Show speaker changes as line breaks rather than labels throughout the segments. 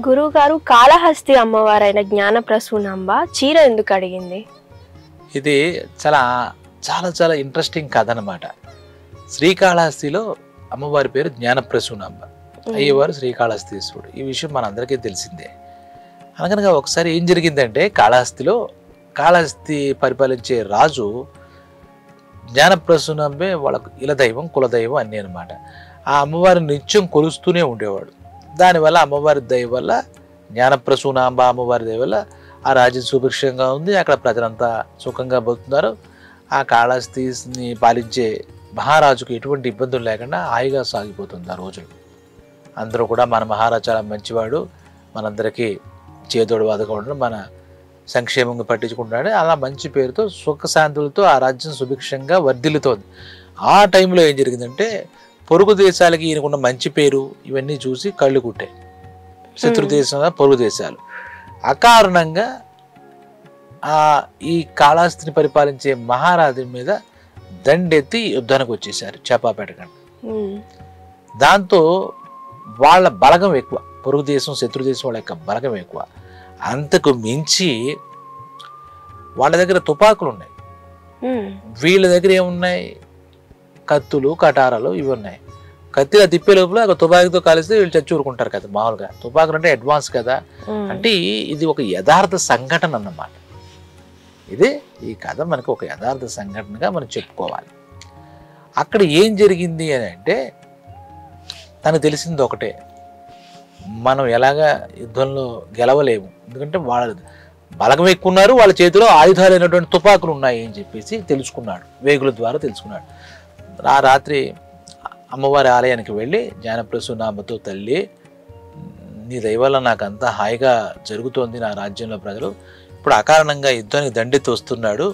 గురువుగారు, కాళహస్తి అమ్మవారైన జ్ఞానప్రసూనాంబ చీర ఎందుకు అడిగింది?
ఇది చాలా చాలా చాలా ఇంట్రెస్టింగ్ కథ అనమాట. శ్రీకాళహస్తిలో అమ్మవారి పేరు జ్ఞానప్రసూనాంబ, అయ్యేవారు శ్రీకాళహస్తీశ్వరుడు. ఈ విషయం మనందరికీ తెలిసిందే. అనగనగా ఒకసారి ఏం జరిగిందంటే, కాళహస్తి పరిపాలించే రాజు జ్ఞానప్రసూనాంబే వాళ్ళకు ఇలదైవం కులదైవం అన్నీ అనమాట. ఆ అమ్మవారిని నిత్యం కొలుస్తూనే ఉండేవాడు. దానివల్ల అమ్మవారి దయ వల్ల, జ్ఞానప్రసూనాంబ అమ్మవారి దయ వల్ల ఆ రాజ్యం సుభిక్షంగా ఉంది. అక్కడ ప్రజలంతా సుఖంగా బతుకుతున్నారు. ఆ కాళహస్తిని పాలించే మహారాజుకు ఎటువంటి ఇబ్బందులు లేకుండా హాయిగా సాగిపోతుంది ఆ రోజులు. అందరూ కూడా మన మహారాజు చాలా మంచివాడు, మనందరికీ చేదోడు వాదుగా ఉండడం, మన సంక్షేమంగా పట్టించుకుంటాడు, అలా మంచి పేరుతో సుఖశాంతులతో ఆ రాజ్యం సుభిక్షంగా వర్ధిల్లుతోంది. ఆ టైంలో ఏం జరిగిందంటే, పొరుగు దేశాలకి ఈయనకున్న మంచి పేరు ఇవన్నీ చూసి కళ్ళు కుట్టాయి శత్రు దేశంగా పొరుగు దేశాలు. అకారణంగా ఈ కాళహస్తిని పరిపాలించే మహారాజు మీద దండెత్తి యుద్ధానికి వచ్చేసారు చేపాపేటకండి. దాంతో వాళ్ళ బలగం ఎక్కువ, పొరుగు దేశం శత్రు దేశం వాళ్ళ యొక్క బలగం ఎక్కువ. అంతకు మించి వాళ్ళ దగ్గర తుపాకులు ఉన్నాయి, వీళ్ళ దగ్గర ఏమున్నాయి, కత్తులు కటారాలు ఇవి ఉన్నాయి. కత్తిలా తిప్పే లోపల ఒక తుపాకుతో కాలిస్తే వీళ్ళు చచ్చి ఊరుకుంటారు కదా. మామూలుగా తుపాకులు అంటే అడ్వాన్స్ కదా. అంటే ఇది ఒక యథార్థ సంఘటన అన్నమాట. ఈ కథ మనకు ఒక యథార్థ సంఘటనగా మనం చెప్పుకోవాలి. అక్కడ ఏం జరిగింది అని అంటే, తనకు తెలిసింది ఒకటే, మనం ఎలాగా యుద్ధంలో గెలవలేము, ఎందుకంటే వాళ్ళ బలగం ఎక్కున్నారు, వాళ్ళ చేతిలో ఆయుధాలైనటువంటి తుపాకులు ఉన్నాయి అని చెప్పేసి తెలుసుకున్నాడు, వేగుల ద్వారా తెలుసుకున్నాడు. ఆ రాత్రి అమ్మవారి ఆలయానికి వెళ్ళి జ్ఞానప్రసూనాంబతో, తల్లి నీ దయవల్ల నాకు అంతా హాయిగా జరుగుతోంది, నా రాజ్యంలో ప్రజలు ఇప్పుడు అకారణంగా యుద్ధానికి దండెత్తి వస్తున్నాడు,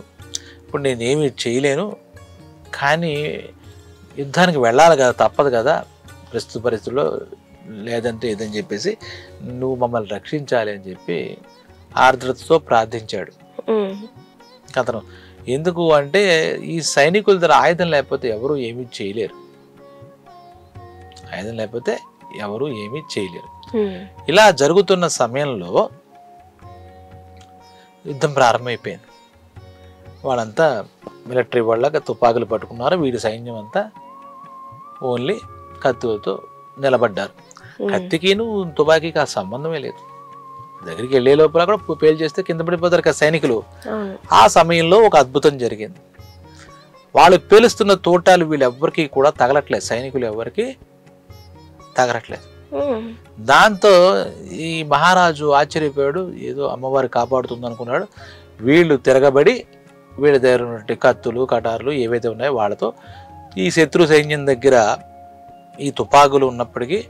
ఇప్పుడు నేనేమి చేయలేను, కానీ యుద్ధానికి వెళ్ళాలి కదా, తప్పదు కదా ప్రస్తుత పరిస్థితుల్లో, లేదంటే ఏదని చెప్పేసి నువ్వు మమ్మల్ని రక్షించాలి అని చెప్పి ఆర్ద్రతతో ప్రార్థించాడు అతను. ఎందుకు అంటే, ఈ సైనికుల దగ్గర ఆయుధం లేకపోతే ఎవరు ఏమీ చేయలేరు, ఆయుధం లేకపోతే ఎవరు ఏమీ చేయలేరు. ఇలా జరుగుతున్న సమయంలో యుద్ధం ప్రారంభమైపోయింది. వాళ్ళంతా మిలిటరీ వాళ్ళగా తుపాకులు పట్టుకున్నారు, వీడి సైన్యం అంతా ఓన్లీ కత్తులతో నిలబడ్డారు. కత్తికిను తుపాకీకి ఆ సంబంధమే లేదు. దగ్గరికి వెళ్ళే లోపల కూడా పేలు చేస్తే కింద పడిపోతారు కదా సైనికులు. ఆ సమయంలో ఒక అద్భుతం జరిగింది. వాళ్ళు పేలుస్తున్న తోటాలు వీళ్ళెవ్వరికి కూడా తగలట్లేదు, సైనికులు ఎవరికి తగలట్లేదు. దాంతో ఈ మహారాజు ఆశ్చర్యపోయాడు, ఏదో అమ్మవారి కాపాడుతుంది అనుకున్నాడు. వీళ్ళు తిరగబడి వీళ్ళ దగ్గర ఉన్నటువంటి కత్తులు కటార్లు ఏవైతే ఉన్నాయో వాళ్ళతో ఈ శత్రు సైన్యం దగ్గర ఈ తుపాకులు ఉన్నప్పటికీ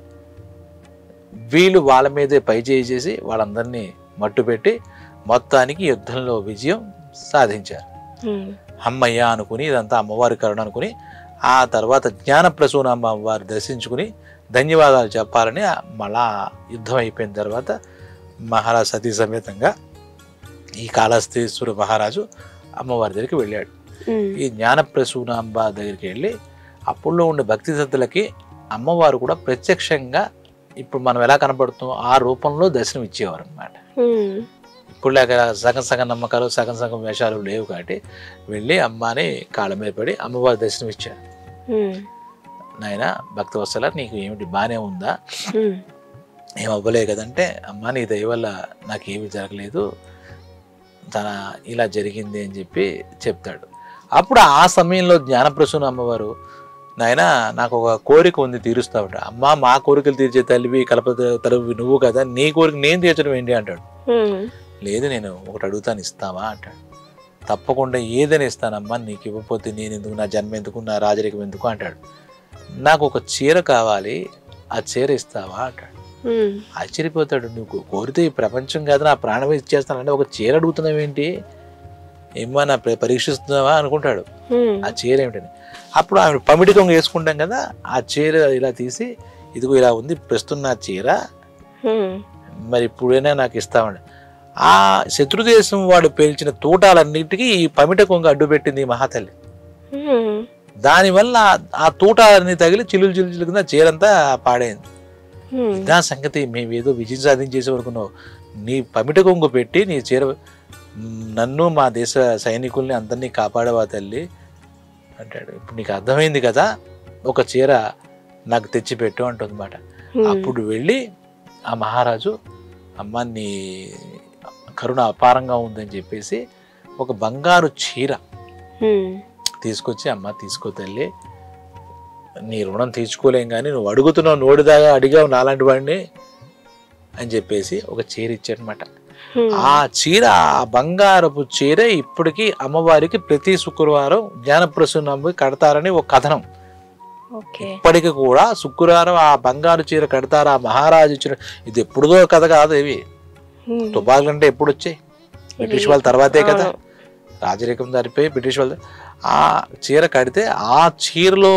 వీళ్ళు వాళ్ళ మీదే పైచేయి చేసి వాళ్ళందరినీ మట్టుపెట్టి మొత్తానికి యుద్ధంలో విజయం సాధించారు. అమ్మయ్య అనుకుని, ఇదంతా అమ్మవారి కరుణ అనుకుని, ఆ తర్వాత జ్ఞానప్రసూనాంబ అమ్మవారు దర్శించుకుని ధన్యవాదాలు చెప్పాలని మళ్ళా యుద్ధం అయిపోయిన తర్వాత మహారాజు సతీ సమేతంగా ఈ కాళహస్తీశ్వర మహారాజు అమ్మవారి దగ్గరికి వెళ్ళాడు. ఈ జ్ఞానప్రసూనాంబ దగ్గరికి వెళ్ళి అప్పుల్లో ఉండే భక్తి శ్రద్ధలకి అమ్మవారు కూడా ప్రత్యక్షంగా ఇప్పుడు మనం ఎలా కనపడుతున్నాం ఆ రూపంలో దర్శనం ఇచ్చేవారు అనమాట. ఇప్పుడు లేక సగం సగం నమ్మకాలు సగం సగం వేషాలు లేవు కాబట్టి వెళ్ళి అమ్మని కాళ్ళ మీద పడి అమ్మవారి దర్శనం ఇచ్చారు. నాయన భక్తవత్సల, నీకు ఏమిటి బాగానే ఉందా, ఏం అవ్వలే కదంటే, అమ్మ నీ దయ వల్ల నాకేమీ జరగలేదు, తన ఇలా జరిగింది అని చెప్పి చెప్తాడు. అప్పుడు ఆ సమయంలో జ్ఞానప్రసూన అమ్మవారు, నాయన నాకు ఒక కోరిక ఉంది, తీరుస్తా ఉంటా. అమ్మ మా కోరికలు తీర్చే తల్లివి తలవి నువ్వు కదా, నీ కోరిక నేను తీర్చడం ఏంటి అంటాడు. లేదు, నేను ఒకటి అడుగుతాను, ఇస్తావా అంటాడు. తప్పకుండా ఏదైనా ఇస్తానమ్మా, నీకు ఇవ్వకపోతే నేను ఎందుకు, నా జన్మ ఎందుకు, నా రాజరికం ఎందుకు అంటాడు. నాకు ఒక చీర కావాలి, ఆ చీర ఇస్తావా అంటాడు. ఆశ్చర్యపోతాడు, నువ్వు కోరితే ఈ ప్రపంచం కాదు నా ప్రాణమే ఇచ్చేస్తానంటే ఒక చీర అడుగుతున్నావేంటి, ఏమో నా పరీక్షిస్తున్నావా అనుకుంటాడు. ఆ చీర ఏమిటని. అప్పుడు ఆమె పమిడి కొంగ వేసుకుంటాం కదా, ఆ చీర ఇలా తీసి, ఇదిగో ఇలా ఉంది ప్రస్తుతం నా చీర, మరి ఇప్పుడైనా నాకు ఇస్తామండి. ఆ శత్రుదేశం వాడు పేల్చిన తోటాలన్నిటికీ ఈ పమిట కొంగ అడ్డు పెట్టింది ఈ మహాతల్లి. దానివల్ల ఆ తూట అన్ని తగిలి చిల్లులు చిల్లు చిల్లు కింద చీరంతా పాడైంది. ఇదా సంగతి, మేము ఏదో విజయం సాధించేసే వరకున్నావు, నీ పమిట కొంగు పెట్టి నీ చీర నన్ను మా దేశ సైనికుల్ని అందరినీ కాపాడవా తల్లి అంటాడు. ఇప్పుడు నీకు అర్థమైంది కదా, ఒక చీర నాకు తెచ్చిపెట్టు అంటుందన్నమాట. అప్పుడు వెళ్ళి ఆ మహారాజు అమ్మ నీ కరుణ అపారంగా ఉందని చెప్పేసి ఒక బంగారు చీర తీసుకొచ్చి, అమ్మ తీసుకో తల్లి, నీ రుణం తీర్చుకోలేం కానీ నువ్వు అడుగుతున్నావు, నోడిదాగా అడిగావు నాలాంటి వాడిని అని చెప్పేసి ఒక చీర ఇచ్చాడనమాట. ఆ చీర, ఆ బంగారపు చీర ఇప్పటికీ అమ్మవారికి ప్రతి శుక్రవారం జ్ఞానప్రసూనంబ కడతారని ఒక కథనం. ఇప్పటికి కూడా శుక్రవారం ఆ బంగారు చీర కడతారు ఆ మహారాజు ఇచ్చిన. ఇది ఎప్పుడుదో కథ కాదు, ఇవి తుపాకులు అంటే ఎప్పుడు వచ్చాయి, బ్రిటిష్ వాళ్ళ తర్వాతే కదా, రాజరికం జరిపోయి బ్రిటిష్ వాళ్ళు. ఆ చీర కడితే ఆ చీరలో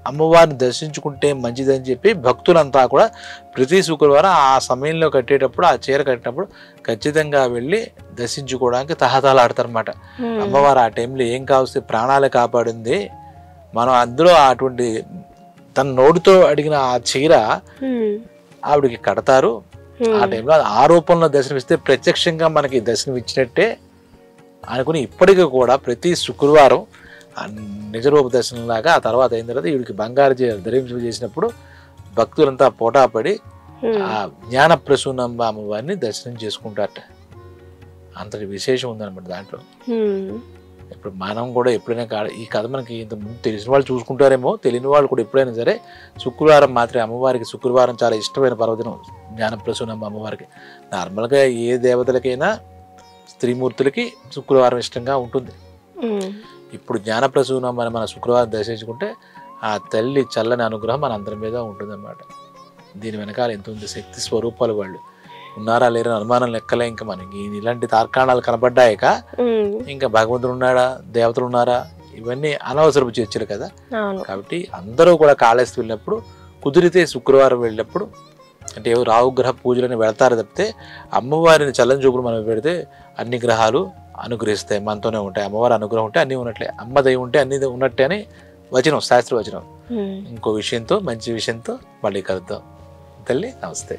అమ్మవారిని దర్శించుకుంటే మంచిదని చెప్పి భక్తులంతా కూడా ప్రతి శుక్రవారం ఆ సమయంలో కట్టేటప్పుడు, ఆ చీర కట్టినప్పుడు ఖచ్చితంగా వెళ్ళి దర్శించుకోవడానికి తహతలాడతారన్నమాట. అమ్మవారు ఆ టైంలో ఏం కావస్తే ప్రాణాలు కాపాడింది, మనం అందులో అటువంటి తన నోటితో అడిగిన ఆ చీర ఆవిడికి కడతారు. ఆ టైంలో ఆ రూపంలో దర్శనమిస్తే ప్రత్యక్షంగా మనకి దర్శనం ఇచ్చినట్టే అనుకుని ఇప్పటికీ కూడా ప్రతి శుక్రవారం నిజరూప దర్శనం లాగా ఆ తర్వాత అయిన తర్వాత వీడికి బంగారు ధరింపు చేసినప్పుడు భక్తులంతా పోటాపడి ఆ జ్ఞానప్రసూనంబ అమ్మవారిని దర్శనం చేసుకుంటారట. అంతటి విశేషం ఉందన్నమాట దాంట్లో. ఇప్పుడు మనం కూడా ఎప్పుడైనా ఈ కథ మనకి ఇంతకుముందు తెలిసిన వాళ్ళు చూసుకుంటారేమో, తెలియని వాళ్ళు కూడా ఎప్పుడైనా సరే శుక్రవారం మాత్రమే అమ్మవారికి, శుక్రవారం చాలా ఇష్టమైన పర్వదినం జ్ఞానప్రసూనంబ అమ్మవారికి. నార్మల్గా ఏ దేవతలకైనా స్త్రీమూర్తులకి శుక్రవారం ఇష్టంగా ఉంటుంది. ఇప్పుడు జ్ఞానప్రసూనంబ మన శుక్రవారం దర్శించుకుంటే ఆ తల్లి చల్లని అనుగ్రహం మన అందరి మీద ఉంటుందన్నమాట. దీని వెనకాల ఎంత ఉంది, శక్తి స్వరూపాలు వాళ్ళు ఉన్నారా లేరని అనుమానం లెక్కలే. ఇంకా మనకి ఇలాంటి తార్కాణాలు కనబడ్డాయక ఇంకా భగవంతుడు ఉన్నాడా, దేవతలు ఉన్నారా, ఇవన్నీ అనవసరపు చర్చలు కదా. కాబట్టి అందరూ కూడా కాళహస్తి వెళ్ళినప్పుడు, కుదిరితే శుక్రవారం వెళ్ళినప్పుడు, అంటే రాహుగ్రహ పూజలని వెళ్తారు తప్పితే అమ్మవారిని చల్లని చూపులు మనం పెడితే అన్ని గ్రహాలు అనుగ్రహిస్తాయి, మనతోనే ఉంటాయి. అమ్మవారి అనుగ్రహం ఉంటే అన్నీ ఉన్నట్లే, అమ్మ దయ ఉంటే అన్ని ఉన్నట్టే అని వచనం, శాస్త్ర వచనం. ఇంకో విషయంతో, మంచి విషయంతో మళ్ళీ కలుద్దాం తల్లి. నమస్తే.